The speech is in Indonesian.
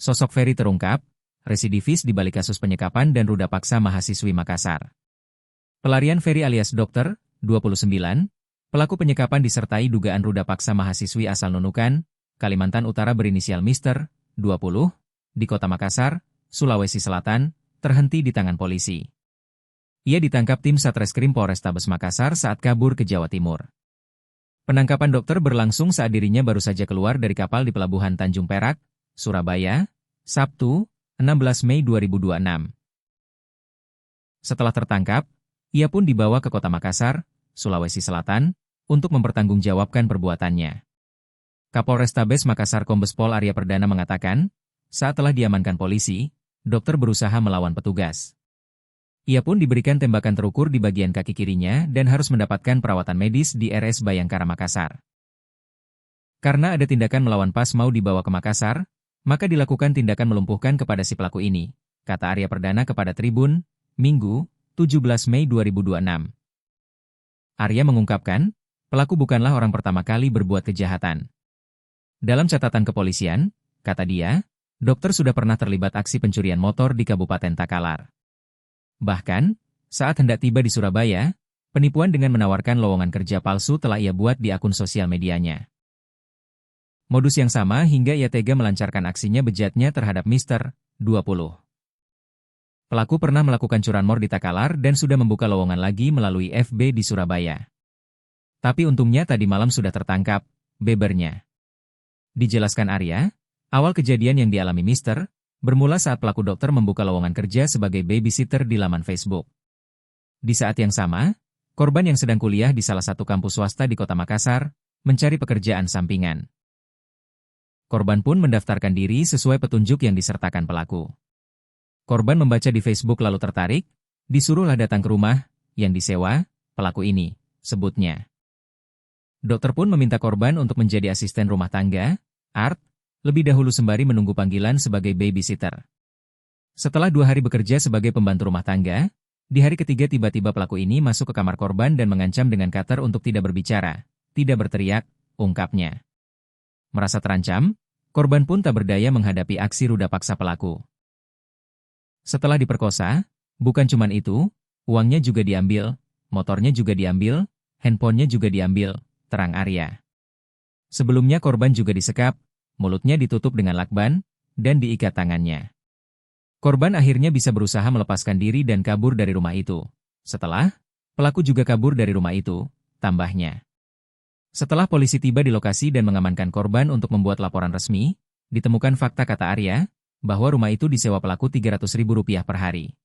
Sosok Ferry terungkap, residivis di balik kasus penyekapan dan ruda paksa mahasiswi Makassar. Pelarian Ferry alias Dokter, 29, pelaku penyekapan disertai dugaan ruda paksa mahasiswi asal Nunukan, Kalimantan Utara berinisial Mr. 20, di kota Makassar, Sulawesi Selatan, terhenti di tangan polisi. Ia ditangkap tim Satreskrim Polrestabes Makassar saat kabur ke Jawa Timur. Penangkapan dokter berlangsung saat dirinya baru saja keluar dari kapal di Pelabuhan Tanjung Perak, Surabaya, Sabtu, 16 Mei 2026. Setelah tertangkap, ia pun dibawa ke kota Makassar, Sulawesi Selatan, untuk mempertanggungjawabkan perbuatannya. Kapolrestabes Makassar Kombes Pol Arya Perdana mengatakan, saat telah diamankan polisi, dokter berusaha melawan petugas. Ia pun diberikan tembakan terukur di bagian kaki kirinya dan harus mendapatkan perawatan medis di RS Bayangkara Makassar. Karena ada tindakan melawan pas mau dibawa ke Makassar, maka dilakukan tindakan melumpuhkan kepada si pelaku ini, kata Arya Perdana kepada Tribun, Minggu, 17 Mei 2026. Arya mengungkapkan, pelaku bukanlah orang pertama kali berbuat kejahatan. Dalam catatan kepolisian, kata dia, dokter sudah pernah terlibat aksi pencurian motor di Kabupaten Takalar. Bahkan, saat hendak tiba di Surabaya, penipuan dengan menawarkan lowongan kerja palsu telah ia buat di akun sosial medianya. Modus yang sama hingga ia tega melancarkan aksinya bejatnya terhadap Mr. 20. Pelaku pernah melakukan curanmor di Takalar dan sudah membuka lowongan lagi melalui FB di Surabaya. Tapi untungnya tadi malam sudah tertangkap, bebernya. Dijelaskan Arya, awal kejadian yang dialami Mr. bermula saat pelaku dokter membuka lowongan kerja sebagai babysitter di laman Facebook. Di saat yang sama, korban yang sedang kuliah di salah satu kampus swasta di kota Makassar, mencari pekerjaan sampingan. Korban pun mendaftarkan diri sesuai petunjuk yang disertakan pelaku. Korban membaca di Facebook lalu tertarik, disuruhlah datang ke rumah, yang disewa, pelaku ini, sebutnya. Dokter pun meminta korban untuk menjadi asisten rumah tangga, ART, lebih dahulu sembari menunggu panggilan sebagai babysitter. Setelah 2 hari bekerja sebagai pembantu rumah tangga, di hari ketiga tiba-tiba pelaku ini masuk ke kamar korban dan mengancam dengan cutter untuk tidak berbicara, tidak berteriak, ungkapnya. Merasa terancam, korban pun tak berdaya menghadapi aksi ruda paksa pelaku. Setelah diperkosa, bukan cuman itu, uangnya juga diambil, motornya juga diambil, handphonenya juga diambil, terang Arya. Sebelumnya korban juga disekap, mulutnya ditutup dengan lakban, dan diikat tangannya. Korban akhirnya bisa berusaha melepaskan diri dan kabur dari rumah itu. Setelah, pelaku juga kabur dari rumah itu, tambahnya. Setelah polisi tiba di lokasi dan mengamankan korban untuk membuat laporan resmi, ditemukan fakta kata Arya, bahwa rumah itu disewa pelaku Rp300.000 per hari.